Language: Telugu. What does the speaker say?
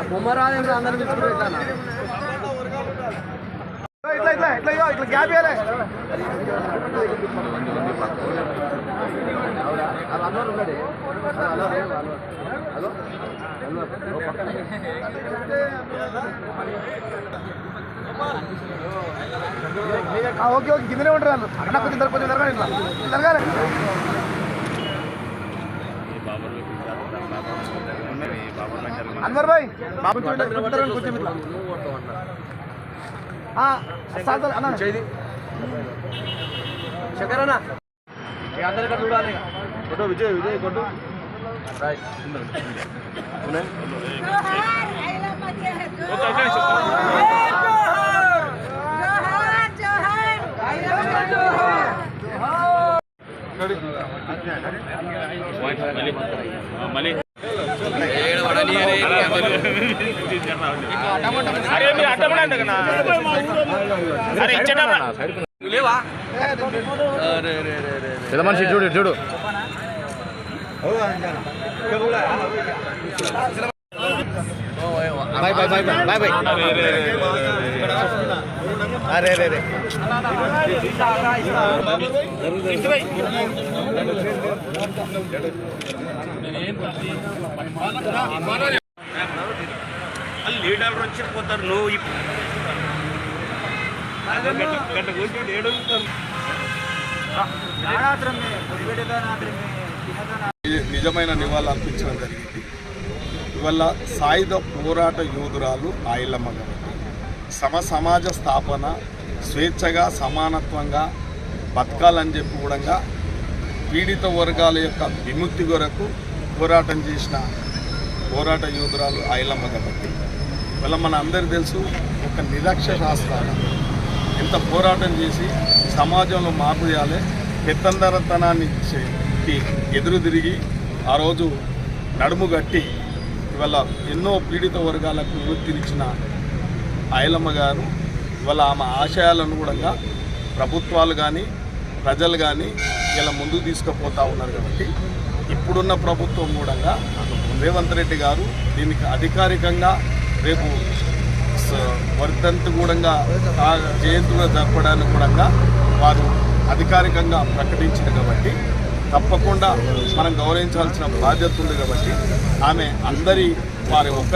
బొమ్మరాలు అందరూ ఇట్లా గ్యాప్ ఓకే ఓకే కిందనే ఉంటారు వాళ్ళు అక్కడ కొంచెం జరగాలి ఇట్లా జరగాలి. అన్వర్ భాయ్ బాబు కొంచెం ఇట్లా అన్న శంకర్ అన్న అందరికీ చూడాలి కొట్టు విజయ్ విజయ్ కొట్టు మళ్ళీ పెద్ద మనిషి చూడు చూడు boy boy boy boy boy అరే రే రే లీడర్లు వచ్చి పోతారు నువ్వు నిజమైన నివాళులు అర్పించడం జరిగింది. ఇవల్ల సాయుధ పోరాట యోధురాలు ఆయలమ్మ గారు సమాజ స్థాపన స్వేచ్ఛగా సమానత్వంగా బతకాలని చెప్పి కూడా పీడిత వర్గాల యొక్క విముక్తి కొరకు పోరాటం చేసిన పోరాట యోధురాలు ఆయలమ్మ కాబట్టి ఇవాళ మన అందరికీ తెలుసు ఒక నిరక్షరాస్త్రాలు ఎంత పోరాటం చేసి సమాజంలో మార్పు చేయాలి పెత్తందరతనాన్ని ఎదురు తిరిగి ఆ రోజు నడుము గట్టి ఇవాళ ఎన్నో పీడిత వర్గాలకు విముక్తినిచ్చిన ఆయలమ్మ గారు ఇవాళ ఆమె ఆశయాలను కూడా ప్రభుత్వాలు కానీ ప్రజలు కానీ ఇలా ముందుకు తీసుకుపోతూ ఉన్నారు కాబట్టి ఇప్పుడున్న ప్రభుత్వం కూడా రేవంత్ రెడ్డి గారు దీనికి అధికారికంగా రేపు వర్ధంతి కూడా జయంతిగా జరపడానికి కూడా వారు అధికారికంగా ప్రకటించారు కాబట్టి తప్పకుండా మనం గౌరవించాల్సిన బాధ్యత ఉంది కాబట్టి ఆమె అందరి వారి ఒక్క